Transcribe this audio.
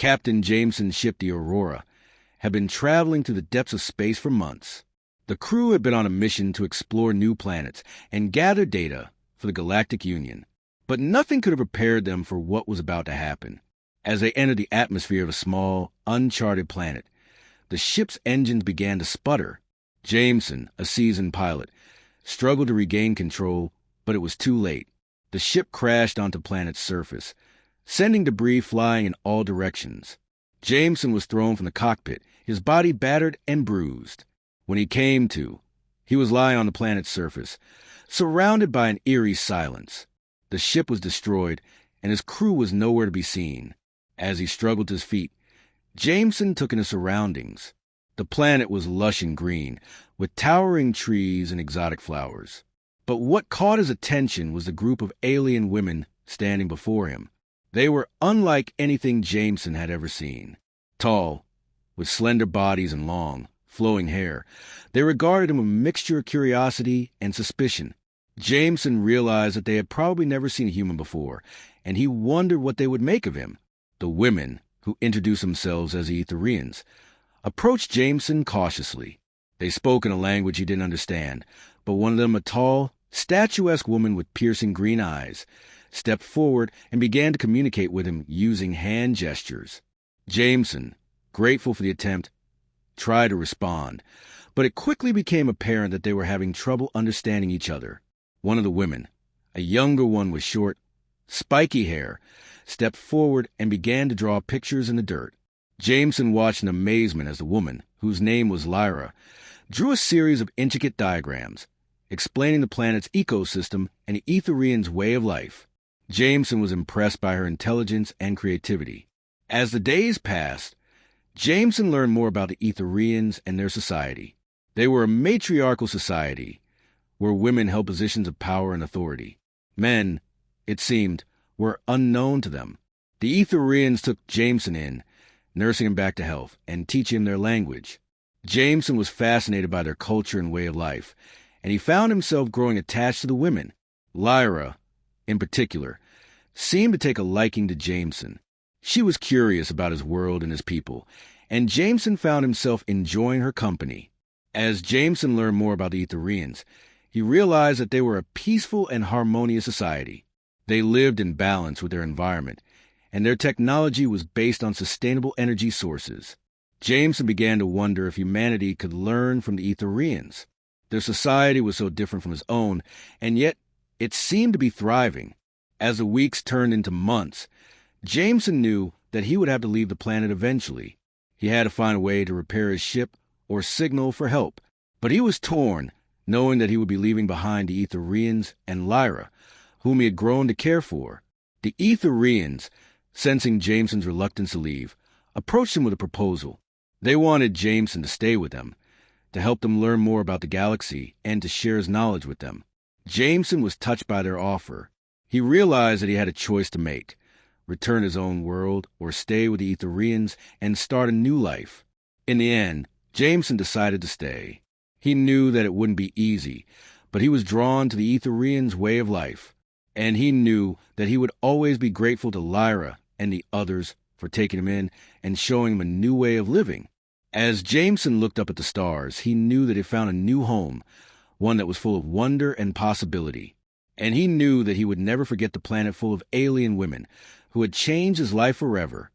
Captain Jameson's ship, the Aurora, had been traveling through the depths of space for months. The crew had been on a mission to explore new planets and gather data for the Galactic Union. But nothing could have prepared them for what was about to happen. As they entered the atmosphere of a small, uncharted planet, the ship's engines began to sputter. Jameson, a seasoned pilot, struggled to regain control, but it was too late. The ship crashed onto the planet's surface, sending debris flying in all directions. Jameson was thrown from the cockpit, his body battered and bruised. When he came to, he was lying on the planet's surface, surrounded by an eerie silence. The ship was destroyed, and his crew was nowhere to be seen. As he struggled to his feet, Jameson took in his surroundings. The planet was lush and green, with towering trees and exotic flowers. But what caught his attention was the group of alien women standing before him. They were unlike anything Jameson had ever seen. Tall, with slender bodies and long, flowing hair, they regarded him with a mixture of curiosity and suspicion. Jameson realized that they had probably never seen a human before, and he wondered what they would make of him. The women, who introduced themselves as the Etherians, approached Jameson cautiously. They spoke in a language he didn't understand, but one of them, a tall, statuesque woman with piercing green eyes, stepped forward and began to communicate with him using hand gestures. Jameson, grateful for the attempt, tried to respond, but it quickly became apparent that they were having trouble understanding each other. One of the women, a younger one with short, spiky hair, stepped forward and began to draw pictures in the dirt. Jameson watched in amazement as the woman, whose name was Lyra, drew a series of intricate diagrams, explaining the planet's ecosystem and the Etherians' way of life. Jameson was impressed by her intelligence and creativity. As the days passed, Jameson learned more about the Etherians and their society. They were a matriarchal society, where women held positions of power and authority. Men, it seemed, were unknown to them. The Etherians took Jameson in, nursing him back to health and teaching him their language. Jameson was fascinated by their culture and way of life, and he found himself growing attached to the women. Lyra, in particular, seemed to take a liking to Jameson. She was curious about his world and his people, and Jameson found himself enjoying her company. As Jameson learned more about the Etherians, he realized that they were a peaceful and harmonious society. They lived in balance with their environment, and their technology was based on sustainable energy sources. Jameson began to wonder if humanity could learn from the Etherians. Their society was so different from his own, and yet it seemed to be thriving. As the weeks turned into months, Jameson knew that he would have to leave the planet eventually. He had to find a way to repair his ship or signal for help, but he was torn, knowing that he would be leaving behind the Etherians and Lyra, whom he had grown to care for. The Etherians, sensing Jameson's reluctance to leave, approached him with a proposal. They wanted Jameson to stay with them, to help them learn more about the galaxy and to share his knowledge with them. Jameson was touched by their offer. He realized that he had a choice to make: return to his own world or stay with the Etherians and start a new life. In the end, Jameson decided to stay. He knew that it wouldn't be easy, but he was drawn to the Etherians' way of life, and he knew that he would always be grateful to Lyra and the others for taking him in and showing him a new way of living. As Jameson looked up at the stars, he knew that he found a new home, one that was full of wonder and possibility. And he knew that he would never forget the planet full of alien women who had changed his life forever.